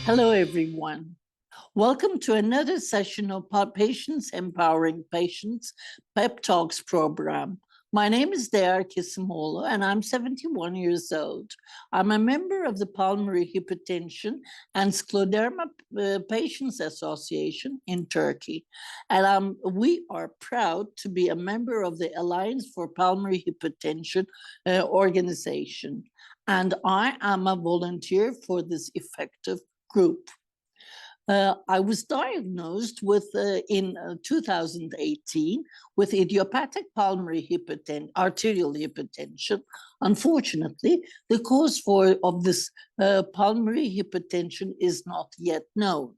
Hello, everyone. Welcome to another session of Patients Empowering Patients PEP Talks program. My name is Değer Kesimoğlu, and I'm 71 years old. I'm a member of the Pulmonary Hypertension and Scleroderma Patients Association in Turkey. And we are proud to be a member of the Alliance for Pulmonary Hypertension organization. And I am a volunteer for this effective group. I was diagnosed with in 2018 with idiopathic pulmonary arterial hypertension. Unfortunately, the cause of this pulmonary hypertension is not yet known.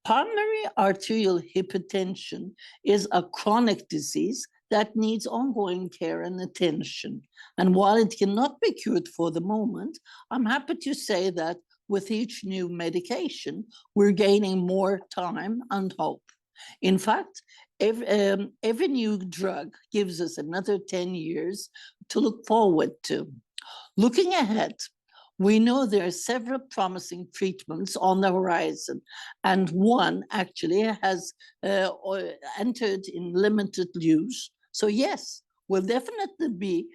Pulmonary arterial hypertension is a chronic disease that needs ongoing care and attention. And while it cannot be cured for the moment, I'm happy to say that with each new medication, we're gaining more time and hope. In fact, every new drug gives us another 10 years to look forward to. Looking ahead, we know there are several promising treatments on the horizon, and one actually has entered in limited use. So yes, we'll definitely be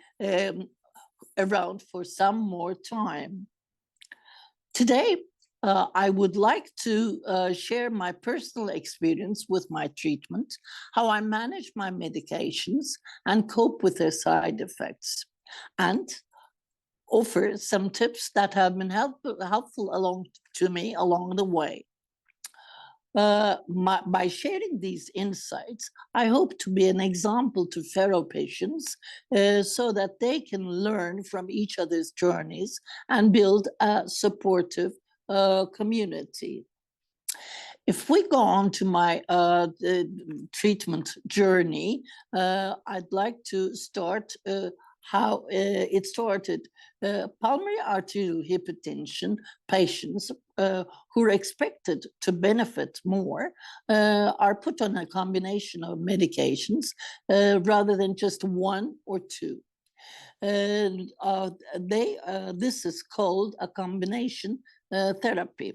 around for some more time. Today, I would like to share my personal experience with my treatment, how I manage my medications and cope with their side effects, and offer some tips that have been helpful to me along the way. By sharing these insights, I hope to be an example to fellow patients so that they can learn from each other's journeys and build a supportive community. If we go on to my treatment journey, I'd like to start how it started. Pulmonary arterial hypertension patients who are expected to benefit more are put on a combination of medications rather than just one or two. This is called a combination therapy.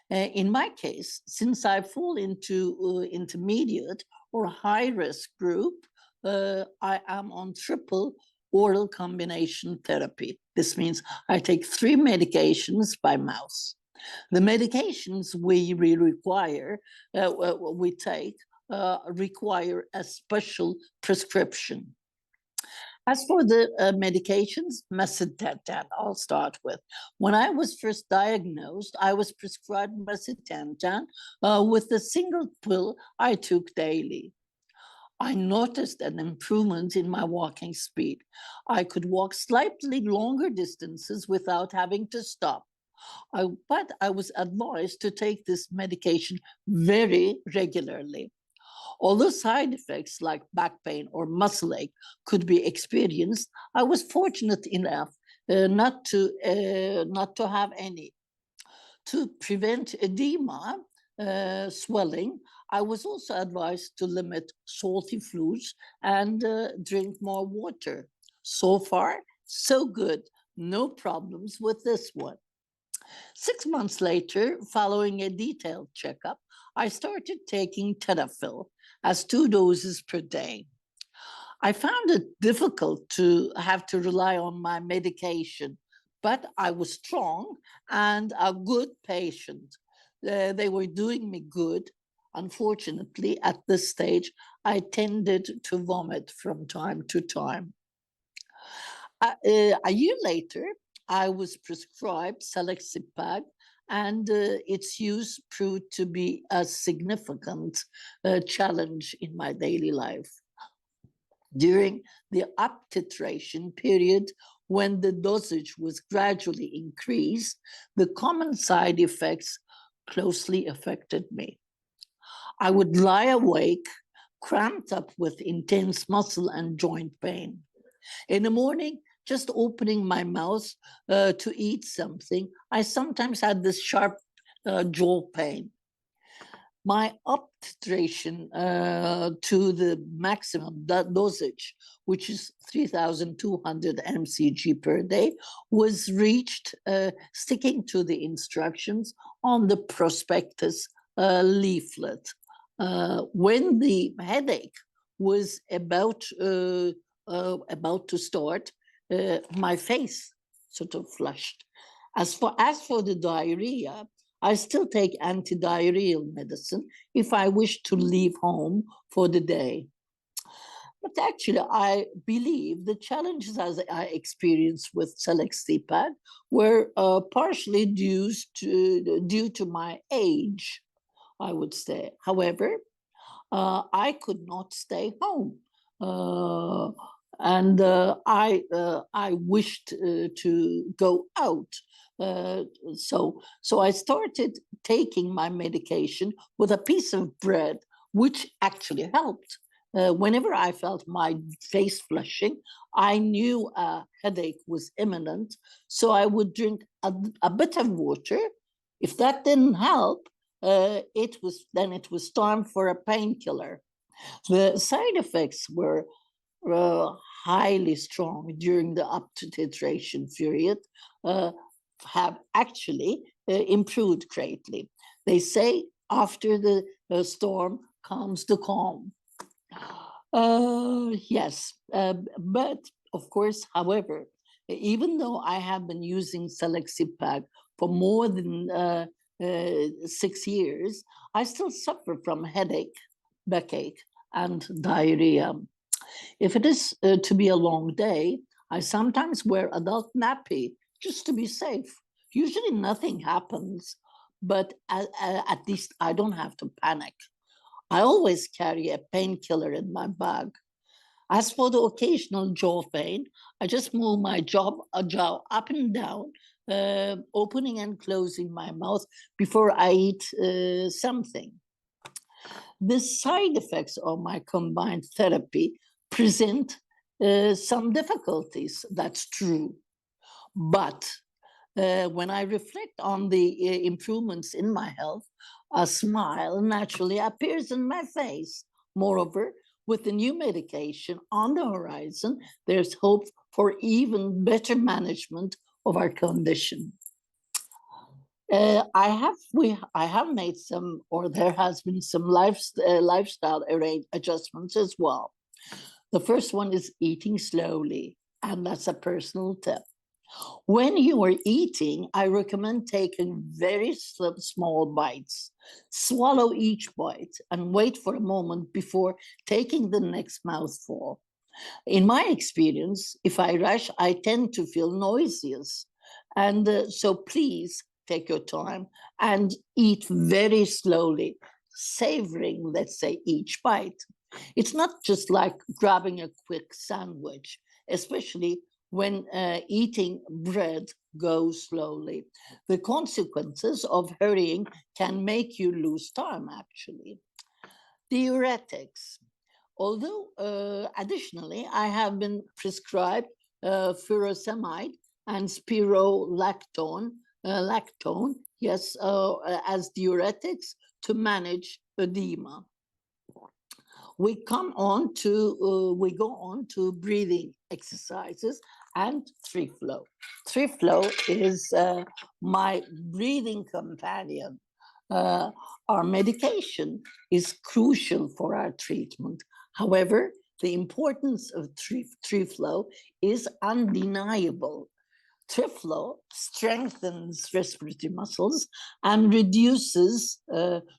In my case, since I fall into intermediate or high risk group, I am on triple oral combination therapy. This means I take 3 medications by mouth. The medications we require a special prescription. As for the medications, Macitentan, I'll start with. When I was first diagnosed, I was prescribed Macitentan with a single pill I took daily. I noticed an improvement in my walking speed. I could walk slightly longer distances without having to stop. But I was advised to take this medication very regularly. Although side effects like back pain or muscle ache could be experienced, I was fortunate enough not to have any. To prevent edema, swelling, I was also advised to limit salty foods and drink more water. So far, so good. No problems with this one. 6 months later, following a detailed checkup, I started taking Tadalafil as 2 doses per day. I found it difficult to have to rely on my medication, but I was strong and a good patient. They were doing me good. Unfortunately, at this stage, I tended to vomit from time to time. A year later, I was prescribed Selexipag, and its use proved to be a significant challenge in my daily life. During the up-titration period, when the dosage was gradually increased, the common side effects closely affected me. I would lie awake, cramped up with intense muscle and joint pain. In the morning, just opening my mouth to eat something, I sometimes had this sharp jaw pain. my up titration to the maximum dosage, which is 3,200 mcg per day, was reached sticking to the instructions on the prospectus leaflet. When the headache was about to start, my face sort of flushed. As for the diarrhea, I still take antidiarrheal medicine if I wish to leave home for the day. But actually, I believe the challenges as I experienced with Selexipag were partially due to my age, I would say. However, I could not stay home. And I wished to go out. So I started taking my medication with a piece of bread, which actually helped. Whenever I felt my face flushing, I knew a headache was imminent. So I would drink a bit of water. If that didn't help, it was time for a painkiller. The side effects were highly strong during the up to titration period, have actually improved greatly. They say after the storm comes the calm. Yes, but of course, however, even though I have been using Selexipag for more than 6 years, I still suffer from headache, backache, and diarrhea. If it is to be a long day, I sometimes wear adult nappy just to be safe. Usually nothing happens, but at least I don't have to panic. I always carry a painkiller in my bag. As for the occasional jaw pain, I just move my jaw up and down, opening and closing my mouth before I eat something. The side effects of my combined therapy present some difficulties, that's true. But when I reflect on the improvements in my health, a smile naturally appears in my face. Moreover, with the new medication on the horizon, there's hope for even better management of our condition. I have made some, or there has been some lifestyle adjustments as well. The first one is eating slowly, and that's a personal tip. When you are eating, I recommend taking very small bites. Swallow each bite and wait for a moment before taking the next mouthful. In my experience, if I rush, I tend to feel nauseous. And so please take your time and eat very slowly, savoring, let's say, each bite. It's not just like grabbing a quick sandwich, especially when eating bread. Go slowly. The consequences of hurrying can make you lose time, actually. Diuretics. Although, additionally, I have been prescribed furosemide and lactone, yes, as diuretics to manage edema. We go on to breathing exercises and free flow. Free flow is my breathing companion. Our medication is crucial for our treatment. However, the importance of free flow is undeniable. Flow strengthens respiratory muscles and reduces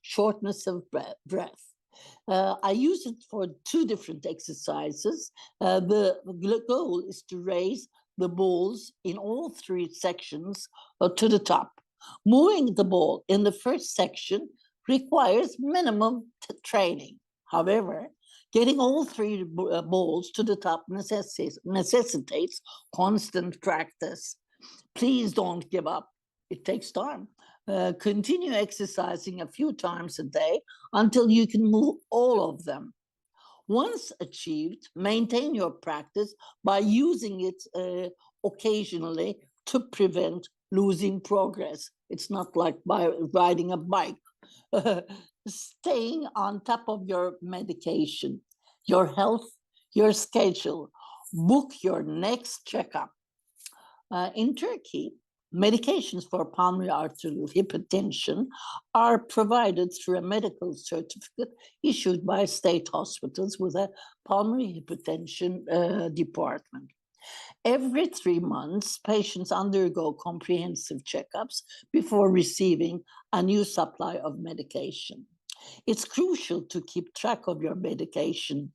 shortness of breath. I use it for 2 different exercises. The goal is to raise the balls in all 3 sections to the top. Moving the ball in the first section requires minimum training. However, getting all 3 balls to the top necessitates constant practice. Please don't give up. It takes time. Continue exercising a few times a day until you can move all of them. Once achieved, maintain your practice by using it occasionally to prevent losing progress. It's not like by riding a bike. staying on top of your medication, your health, your schedule. Book your next checkup. In Turkey, medications for pulmonary arterial hypertension are provided through a medical certificate issued by state hospitals with a pulmonary hypertension department. Every 3 months, patients undergo comprehensive checkups before receiving a new supply of medication. It's crucial to keep track of your medication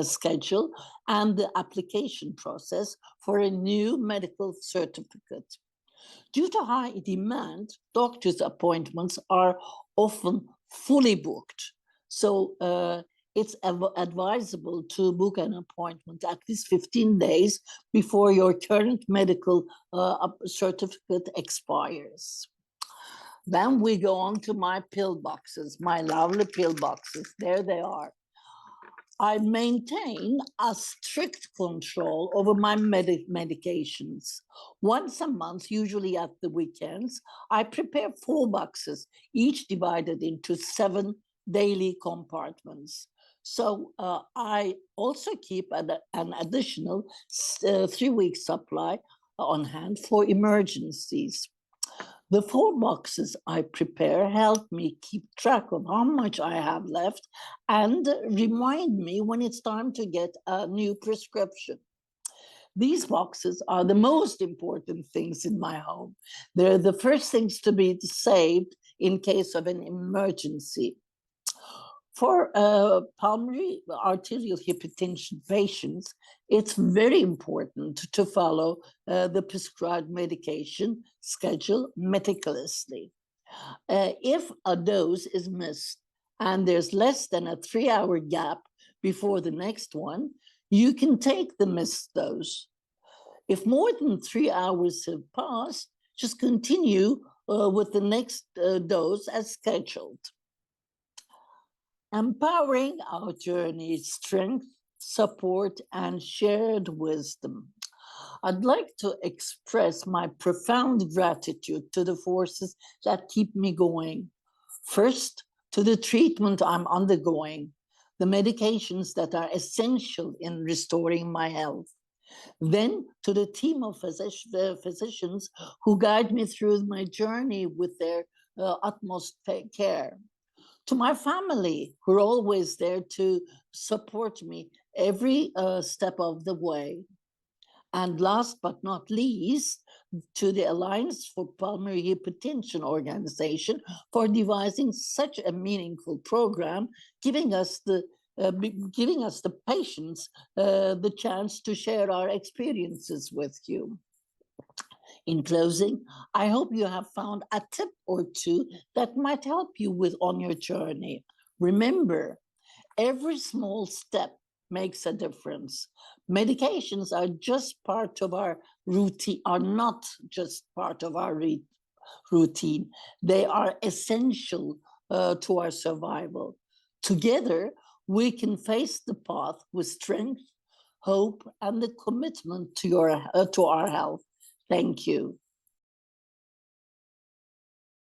schedule and the application process for a new medical certificate. Due to high demand, doctor's appointments are often fully booked. So it's advisable to book an appointment at least 15 days before your current medical certificate expires. Then we go on to my pill boxes, my lovely pill boxes. There they are. I maintain a strict control over my medications. Once a month, usually at the weekends, I prepare 4 boxes, each divided into 7 daily compartments. So I also keep an additional 3-week supply on hand for emergencies. The 4 boxes I prepare help me keep track of how much I have left and remind me when it's time to get a new prescription. These boxes are the most important things in my home. They're the first things to be saved in case of an emergency. For pulmonary arterial hypertension patients, it's very important to follow the prescribed medication schedule meticulously. If a dose is missed and there's less than a 3-hour gap before the next one, you can take the missed dose. If more than 3 hours have passed, just continue with the next dose as scheduled. Empowering our journey, strength, support, and shared wisdom. I'd like to express my profound gratitude to the forces that keep me going. First, to the treatment I'm undergoing, the medications that are essential in restoring my health. Then to the team of physicians who guide me through my journey with their utmost care. To my family, who are always there to support me every step of the way. And last but not least, to the Alliance for Pulmonary Hypertension organization for devising such a meaningful program, giving us the patients the chance to share our experiences with you. In closing, I hope you have found a tip or two that might help you on your journey. Remember, every small step makes a difference. Medications are just part of our routine, are not just part of our routine. They are essential to our survival. Together, we can face the path with strength, hope, and the commitment to our health. Thank you.